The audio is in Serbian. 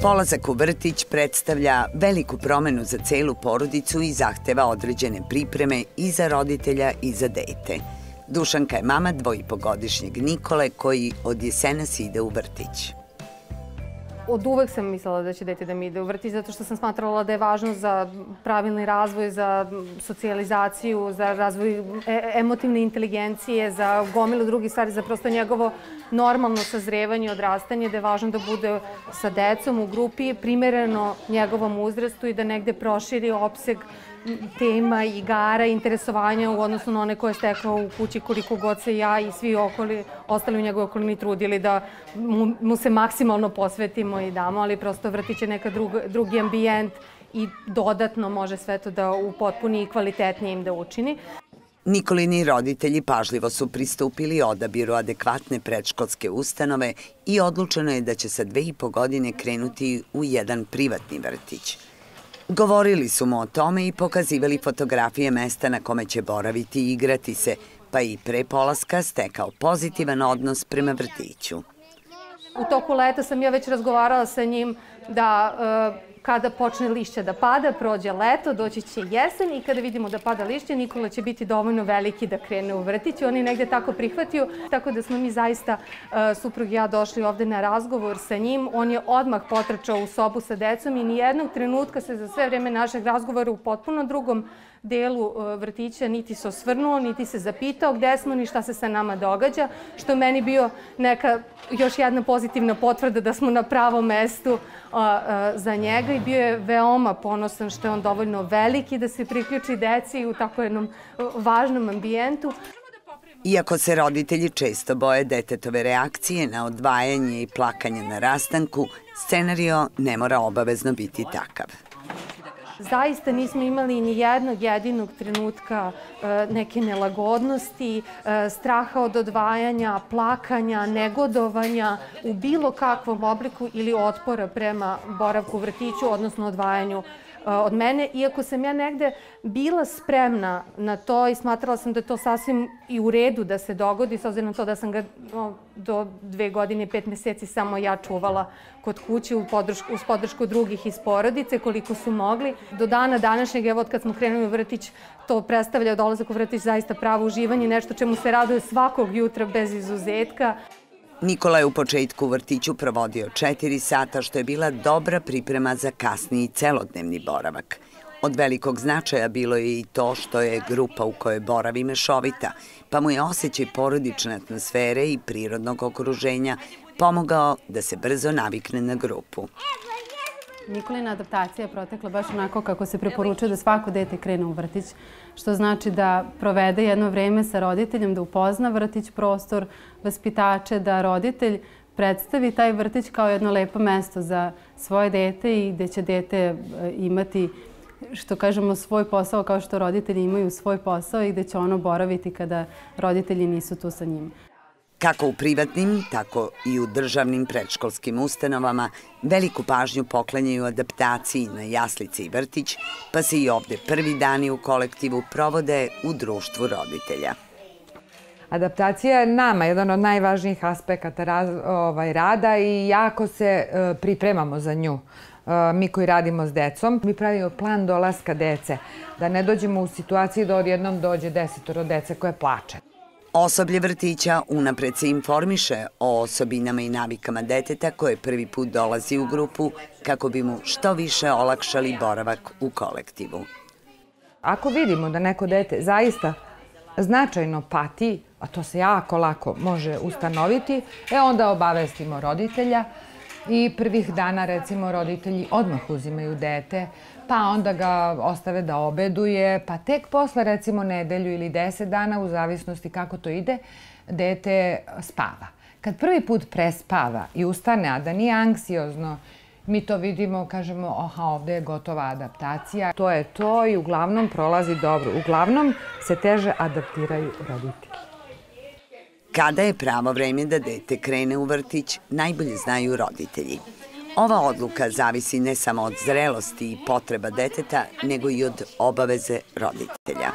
Polazak u vrtić predstavlja veliku promenu za celu porodicu i zahteva određene pripreme i za roditelja i za dete. Dušanka je mama 2,5-godišnjeg Nikole koji od jesenas ide u vrtić. Od uvek sam mislila da će dete da mi ide u vrtić, zato što sam smatrala da je važno za pravilni razvoj, za socijalizaciju, za razvoj emotivne inteligencije, za gomilu drugih stvari, za prosto njegovo normalno sazrevanje, odrastanje, da je važno da bude sa decom u grupi, primereno njegovom uzrastu i da negde proširi opseg tema, igara, interesovanja u odnosu na one koje je stekao u kući, koliko god se ja i svi ostali u njegovoj okolini trudili da mu se maksimalno posvetimo i damo, ali prosto vrtić je neka drugi ambijent i dodatno može sve to da upotpuni i kvalitetnije im da učini. Nikolini roditelji pažljivo su pristupili odabiru adekvatne predškolske ustanove i odlučeno je da će sa 2,5 godine krenuti u jedan privatni vrtić. Govorili su mu o tome i pokazivali fotografije mesta na kome će boraviti i igrati se, pa i pre polaska stekao pozitivan odnos prema vrtiću. U toku leta sam ja već razgovarala sa njim da kada počne lišće da pada, prođe leto, doći će jesen i kada vidimo da pada lišće, Nikola će biti dovoljno veliki da krene u vrtić. On je negde tako prihvatio, tako da smo mi zaista, suprug i ja, došli ovde na razgovor sa njim. On je odmah potrčao u sobu sa decom i nijednog trenutka se za sve vreme našeg razgovora u potpuno drugom delu vrtića niti se osvrnuo, niti se zapitao gde smo ni šta se sa nama događa, što je meni bio neka još jedna pozitivna potvrda da smo na pravom mestu za njega i bio je veoma ponosan što je on dovoljno veliki da se priključi deci u tako jednom važnom ambijentu. Iako se roditelji često boje detetove reakcije na odvajanje i plakanje na rastanku, scenario ne mora obavezno biti takav. Zaista nismo imali ni jednog jedinog trenutka neke nelagodnosti, straha od odvajanja, plakanja, negodovanja u bilo kakvom obliku ili otpora prema boravku u vrtiću, odnosno odvajanju od mene. Iako sam ja negde bila spremna na to i smatrala sam da je to sasvim i u redu da se dogodi, s obzirom na to da sam ga do 2 godine i 5 meseci samo ja čuvala kod kuće uz podršku drugih iz porodice koliko su mogli. Do dana današnjeg, evo od kad smo krenuli u vrtić, to predstavlja dolazak u vrtić zaista pravo uživanje, nešto čemu se raduje svakog jutra bez izuzetka. Nikola je u početku u vrtiću provodio 4 sata, što je bila dobra priprema za kasniji celodnevni boravak. Od velikog značaja bilo je i to što je grupa u kojoj boravi mešovita, pa mu je osjećaj porodične atmosfere i prirodnog okruženja pomogao da se brzo navikne na grupu. Nikolina adaptacija je protekla baš onako kako se preporučuje da svako dete krene u vrtić, što znači da provede jedno vreme sa roditeljem, da upozna vrtić, prostor, vaspitače, da roditelj predstavi taj vrtić kao jedno lepo mesto za svoje dete i gde će dete imati, što kažemo, svoj posao kao što roditelji imaju svoj posao i gde će ono boraviti kada roditelji nisu tu sa njim. Kako u privatnim, tako i u državnim predškolskim ustanovama veliku pažnju poklanjaju adaptaciji na jaslice i vrtić, pa se i ovde prvi dani u kolektivu provode u društvu roditelja. Adaptacija je nama jedan od najvažnijih aspekata rada i jako se pripremamo za nju. Mi koji radimo s decom, mi pravimo plan dolaska dece, da ne dođemo u situaciju da odjednom dođe 10 dece koje plače. Osoblje vrtića unapred se informiše o osobinama i navikama deteta koje prvi put dolazi u grupu kako bi mu što više olakšali boravak u kolektivu. Ako vidimo da neko dete zaista značajno pati, a to se jako lako može ustanoviti, onda obavestimo roditelja i prvih dana, recimo, roditelji odmah uzimaju dete, pa onda ga ostave da obeduje, pa tek posle, recimo, nedelju ili 10 dana, u zavisnosti kako to ide, dete spava. Kad prvi put prespava i ustane, a da nije anksiozno, mi to vidimo, kažemo, aha, ovde je gotova adaptacija. To je to i uglavnom prolazi dobro. Uglavnom se teže adaptiraju roditelji. Kada je pravo vreme da dete krene u vrtić, najbolje znaju roditelji. Ova odluka zavisi ne samo od zrelosti i potreba deteta, nego i od obaveze roditelja.